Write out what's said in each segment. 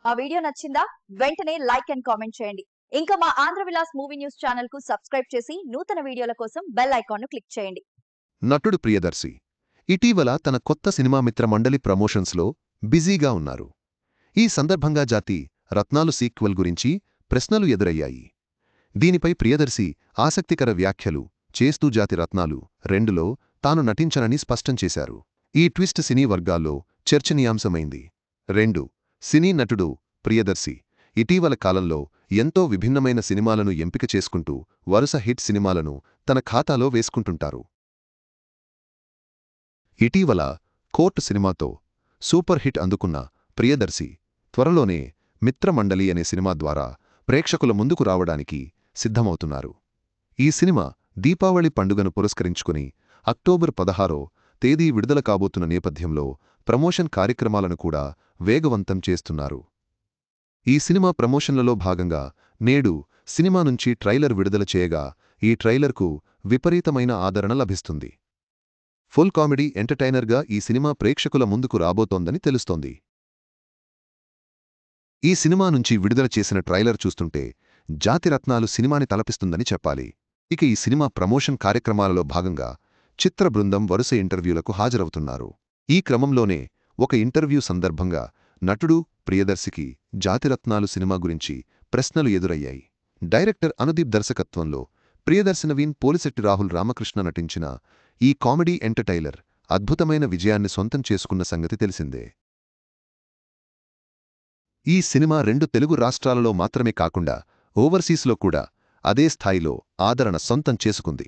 ఆ వీడియో నచ్చిందా? వెంటనే లైక్ అండ్ కామెంట్ చేయండి. ఇంకా మా Andhra Vilas movie news channel కు సబ్స్క్రైబ్ చేసి నూతన వీడియోల కోసం బెల్ ఐకాన్ ను క్లిక్ చేయండి. నటుడు ప్రియదర్శి ఇటీవల తన కొత్త సినిమా మిత్రమండలి ప్రమోషన్స్లో బిజీగా ఉన్నారు. ఈ సందర్భంగా జాతి రత్నాలు సీక్వెల్ గురించి ప్రశ్నలు ఎదురయ్యాయి. దీనిపై ప్రియదర్శి ఆసక్తికర వ్యాఖ్యలు చేస్తూ జాతి రత్నాలు 2లో తాను నటించనని స్పష్టం చేశారు. ఈ ట్విస్ట్ సినీ వర్గాల్లో చర్చనీయాంశమైంది. 2 సినీ నటుడు ప్రియదర్శి ఇటీవల కాలంలో ఎంతో విభిన్నమైన సినిమాలను ఎంపిక చేసుకుంటూ వరుస హిట్ సినిమాలను తన ఖాతాలో వేసుకుంటుంటారు. ఇటీవల కోర్టు సినిమాతో సూపర్ హిట్ అందుకున్న ప్రియదర్శి త్వరలోనే మిత్రమండలి అనే సినిమా ద్వారా ప్రేక్షకుల ముందుకు రావడానికి సిద్ధమవుతున్నారు. ఈ సినిమా దీపావళి పండుగను పురస్కరించుకుని అక్టోబర్ 16వ తేదీ విడుదల కాబోతున్న నేపథ్యంలో ప్రమోషన్ కార్యక్రమాలను కూడా వేగవంతం చేస్తున్నారు. ఈ సినిమా ప్రమోషన్లలో భాగంగా నేడు సినిమా నుంచి ట్రైలర్ విడుదల చేయగా ఈ ట్రైలర్కు విపరీతమైన ఆదరణ లభిస్తుంది. ఫుల్ కామెడీ ఎంటర్టైనర్గా ఈ సినిమా ప్రేక్షకుల ముందుకు రాబోతోందని తెలుస్తోంది. ఈ సినిమా నుంచి విడుదల చేసిన ట్రైలర్ చూస్తుంటే జాతిరత్నాలు సినిమాని తలపిస్తుందని చెప్పాలి. ఇక ఈ సినిమా ప్రమోషన్ కార్యక్రమాలలో భాగంగా చిత్ర బృందం వరుస ఇంటర్వ్యూలకు హాజరవుతున్నారు. ఈ క్రమంలోనే ఒక ఇంటర్వ్యూ సందర్భంగా నటుడు ప్రియదర్శికి జాతిరత్నాలు సినిమా గురించి ప్రశ్నలు ఎదురయ్యాయి. డైరెక్టర్ అనుదీప్ దర్శకత్వంలో ప్రియదర్శి నవీన్ పోలిశెట్టి రాహుల్ రామకృష్ణ నటించిన ఈ కామెడీ ఎంటర్టైనర్ అద్భుతమైన విజయాన్ని సొంతం చేసుకున్న సంగతి తెలిసిందే. ఈ సినిమా 2 తెలుగు రాష్ట్రాలలో మాత్రమే కాకుండా ఓవర్సీస్లో కూడా అదే స్థాయిలో ఆదరణ సొంతం చేసుకుంది.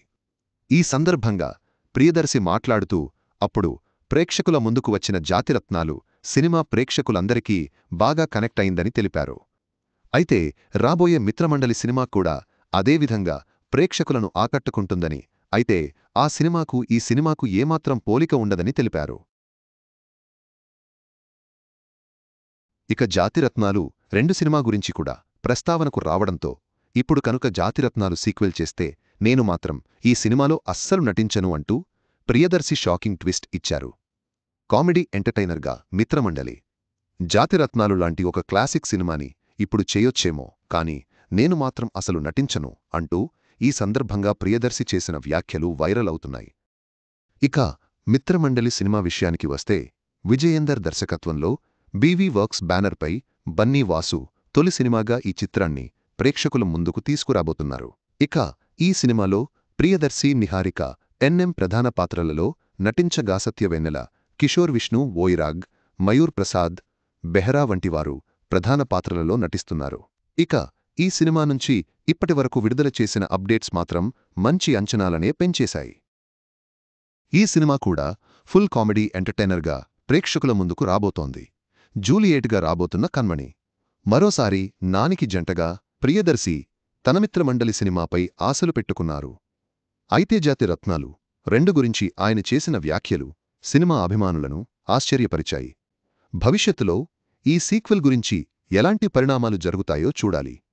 ఈ సందర్భంగా ప్రియదర్శి మాట్లాడుతూ అప్పుడు ప్రేక్షకుల ముందుకు వచ్చిన జాతిరత్నాలు సినిమా ప్రేక్షకులందరికీ బాగా కనెక్ట్ అయిందని తెలిపారు. అయితే రాబోయే మిత్రమండలి సినిమా కూడా అదేవిధంగా ప్రేక్షకులను ఆకట్టుకుంటుందని, అయితే ఆ సినిమాకు ఈ సినిమాకు ఏమాత్రం పోలిక ఉండదని తెలిపారు. ఇక జాతిరత్నాలు 2 సినిమా గురించి కూడా ప్రస్తావనకు రావడంతో ఇప్పుడు కనుక జాతిరత్నాలు సీక్వెల్ చేస్తే నేను మాత్రం ఈ సినిమాలో అస్సలు నటించను అంటూ ప్రియదర్శి షాకింగ్ ట్విస్ట్ ఇచ్చారు. కామెడీ ఎంటర్టైనర్గా మిత్రమండలి జాతిరత్నాలు లాంటి ఒక క్లాసిక్ సినిమాని ఇప్పుడు చేయొచ్చేమో, కానీ నేను మాత్రం అసలు నటించను అంటూ ఈ సందర్భంగా ప్రియదర్శి చేసిన వ్యాఖ్యలు వైరల్ అవుతున్నాయి. ఇక మిత్రమండలి సినిమా విషయానికి వస్తే విజయేందర్ దర్శకత్వంలో బీవీ వర్క్స్ బ్యానర్పై బన్నీ వాసు తొలి సినిమాగా ఈ చిత్రాన్ని ప్రేక్షకుల ముందుకు తీసుకురాబోతున్నారు. ఇక ఈ సినిమాలో ప్రియదర్శి, నిహారిక, ఎన్ఎం ప్రధాన పాత్రలలో నటించగా సత్యవెన్నెల, కిషోర్ విష్ణు, ఓయిరాగ్, మయూర్ ప్రసాద్, బెహ్రా వంటివారు ప్రధాన పాత్రలలో నటిస్తున్నారు. ఇక ఈ సినిమా నుంచి ఇప్పటివరకు విడుదల చేసిన అప్డేట్స్ మాత్రం మంచి అంచనాలనే పెంచేశాయి. ఈ సినిమా కూడా ఫుల్ కామెడీ ఎంటర్టైనర్గా ప్రేక్షకుల ముందుకు రాబోతోంది. జూలియేట్గా రాబోతున్న కన్మణి మరోసారి నానికి జంటగా ప్రియదర్శి తన మిత్రమండలి సినిమాపై ఆశలు పెట్టుకున్నారు. అయితే జాతిరత్నాలు 2 గురించి ఆయన చేసిన వ్యాఖ్యలు సినిమా అభిమానులను ఆశ్చర్యపరిచాయి. భవిష్యత్తులో ఈ సీక్వెల్ గురించి ఎలాంటి పరిణామాలు జరుగుతాయో చూడాలి.